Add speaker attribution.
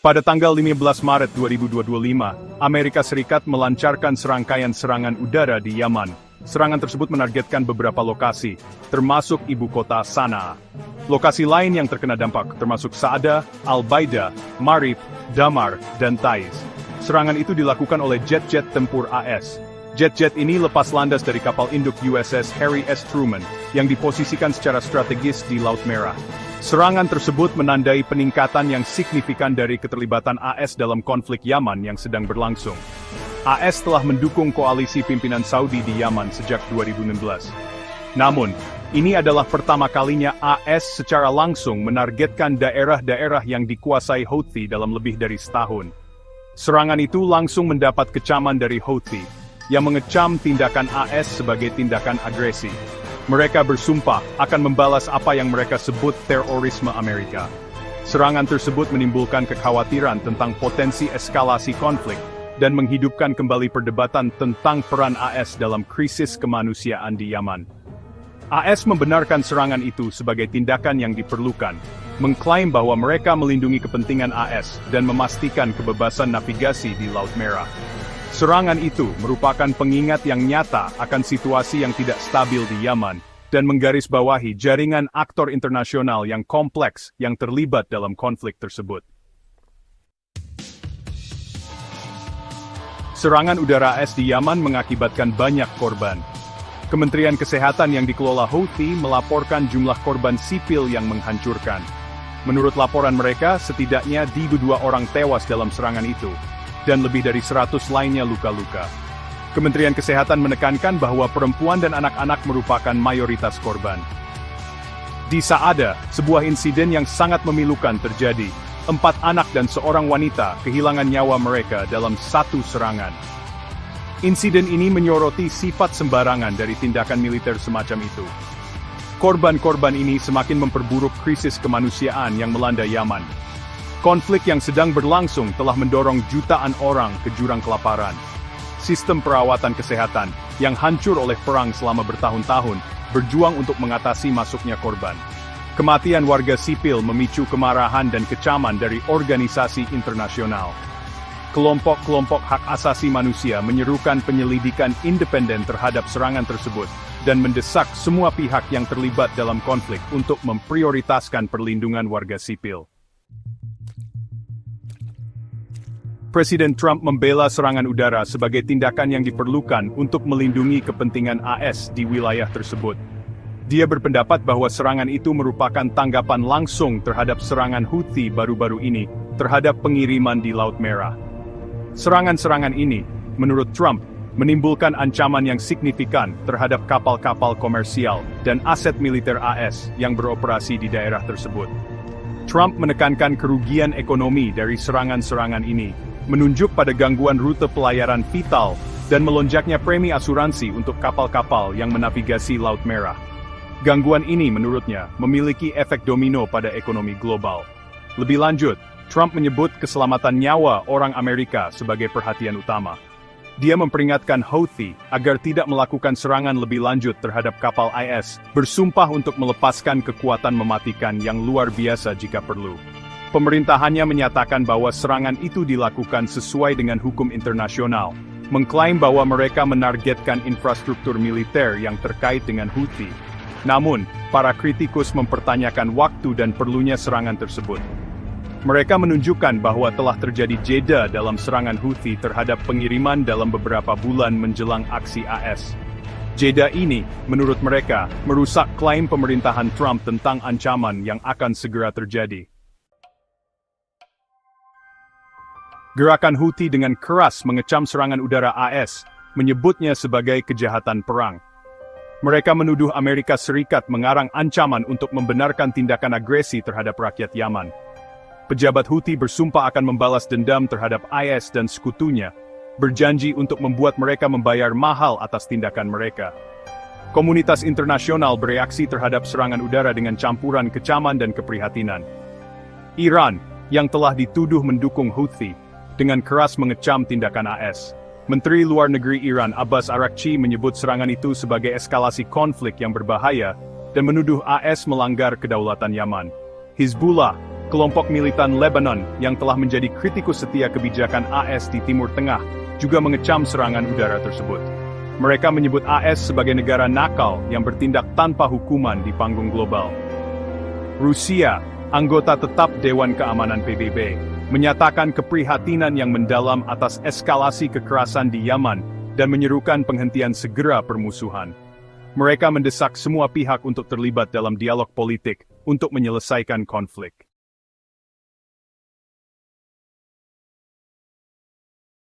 Speaker 1: Pada tanggal 15 Maret 2025, Amerika Serikat melancarkan serangkaian serangan udara di Yaman. Serangan tersebut menargetkan beberapa lokasi, termasuk ibu kota Sanaa. Lokasi lain yang terkena dampak termasuk Sa'ada, Al-Baida, Marib, Damar, dan Taiz. Serangan itu dilakukan oleh jet-jet tempur AS. Jet-jet ini lepas landas dari kapal induk USS Harry S. Truman, yang diposisikan secara strategis di Laut Merah. Serangan tersebut menandai peningkatan yang signifikan dari keterlibatan AS dalam konflik Yaman yang sedang berlangsung. AS telah mendukung koalisi pimpinan Saudi di Yaman sejak 2016. Namun, ini adalah pertama kalinya AS secara langsung menargetkan daerah-daerah yang dikuasai Houthi dalam lebih dari setahun. Serangan itu langsung mendapat kecaman dari Houthi, yang mengecam tindakan AS sebagai tindakan agresi. Mereka bersumpah akan membalas apa yang mereka sebut terorisme Amerika. Serangan tersebut menimbulkan kekhawatiran tentang potensi eskalasi konflik dan menghidupkan kembali perdebatan tentang peran AS dalam krisis kemanusiaan di Yaman. AS membenarkan serangan itu sebagai tindakan yang diperlukan, mengklaim bahwa mereka melindungi kepentingan AS dan memastikan kebebasan navigasi di Laut Merah. Serangan itu merupakan pengingat yang nyata akan situasi yang tidak stabil di Yaman dan menggarisbawahi jaringan aktor internasional yang kompleks yang terlibat dalam konflik tersebut. Serangan udara AS di Yaman mengakibatkan banyak korban. Kementerian Kesehatan yang dikelola Houthi melaporkan jumlah korban sipil yang menghancurkan. Menurut laporan mereka, setidaknya 2 orang tewas dalam serangan itu, dan lebih dari 100 lainnya luka-luka. Kementerian Kesehatan menekankan bahwa perempuan dan anak-anak merupakan mayoritas korban. Di Sa'ada, sebuah insiden yang sangat memilukan terjadi. 4 anak dan seorang wanita kehilangan nyawa mereka dalam satu serangan. Insiden ini menyoroti sifat sembarangan dari tindakan militer semacam itu. Korban-korban ini semakin memperburuk krisis kemanusiaan yang melanda Yaman. Konflik yang sedang berlangsung telah mendorong jutaan orang ke jurang kelaparan. Sistem perawatan kesehatan yang hancur oleh perang selama bertahun-tahun berjuang untuk mengatasi masuknya korban. Kematian warga sipil memicu kemarahan dan kecaman dari organisasi internasional. Kelompok-kelompok hak asasi manusia menyerukan penyelidikan independen terhadap serangan tersebut dan mendesak semua pihak yang terlibat dalam konflik untuk memprioritaskan perlindungan warga sipil. Presiden Trump membela serangan udara sebagai tindakan yang diperlukan untuk melindungi kepentingan AS di wilayah tersebut. Dia berpendapat bahwa serangan itu merupakan tanggapan langsung terhadap serangan Houthi baru-baru ini terhadap pengiriman di Laut Merah. Serangan-serangan ini, menurut Trump, menimbulkan ancaman yang signifikan terhadap kapal-kapal komersial dan aset militer AS yang beroperasi di daerah tersebut. Trump menekankan kerugian ekonomi dari serangan-serangan ini, menunjuk pada gangguan rute pelayaran vital dan melonjaknya premi asuransi untuk kapal-kapal yang menavigasi Laut Merah. Gangguan ini menurutnya memiliki efek domino pada ekonomi global. Lebih lanjut, Trump menyebut keselamatan nyawa orang Amerika sebagai perhatian utama. Dia memperingatkan Houthi agar tidak melakukan serangan lebih lanjut terhadap kapal IS, bersumpah untuk melepaskan kekuatan mematikan yang luar biasa jika perlu. Pemerintahannya menyatakan bahwa serangan itu dilakukan sesuai dengan hukum internasional, mengklaim bahwa mereka menargetkan infrastruktur militer yang terkait dengan Houthi. Namun, para kritikus mempertanyakan waktu dan perlunya serangan tersebut. Mereka menunjukkan bahwa telah terjadi jeda dalam serangan Houthi terhadap pengiriman dalam beberapa bulan menjelang aksi AS. Jeda ini, menurut mereka, merusak klaim pemerintahan Trump tentang ancaman yang akan segera terjadi. Gerakan Houthi dengan keras mengecam serangan udara AS, menyebutnya sebagai kejahatan perang. Mereka menuduh Amerika Serikat mengarang ancaman untuk membenarkan tindakan agresi terhadap rakyat Yaman. Pejabat Houthi bersumpah akan membalas dendam terhadap IS dan sekutunya, berjanji untuk membuat mereka membayar mahal atas tindakan mereka. Komunitas internasional bereaksi terhadap serangan udara dengan campuran kecaman dan keprihatinan. Iran, yang telah dituduh mendukung Houthi, dengan keras mengecam tindakan AS. Menteri Luar Negeri Iran Abbas Araghchi menyebut serangan itu sebagai eskalasi konflik yang berbahaya dan menuduh AS melanggar kedaulatan Yaman. Hizbullah, Kelompok militan Lebanon yang telah menjadi kritikus setia kebijakan AS di Timur Tengah juga mengecam serangan udara tersebut. Mereka menyebut AS sebagai negara nakal yang bertindak tanpa hukuman di panggung global. Rusia, anggota tetap Dewan Keamanan PBB, menyatakan keprihatinan yang mendalam atas eskalasi kekerasan di Yaman dan menyerukan penghentian segera permusuhan. Mereka mendesak semua pihak untuk terlibat dalam dialog politik untuk menyelesaikan konflik.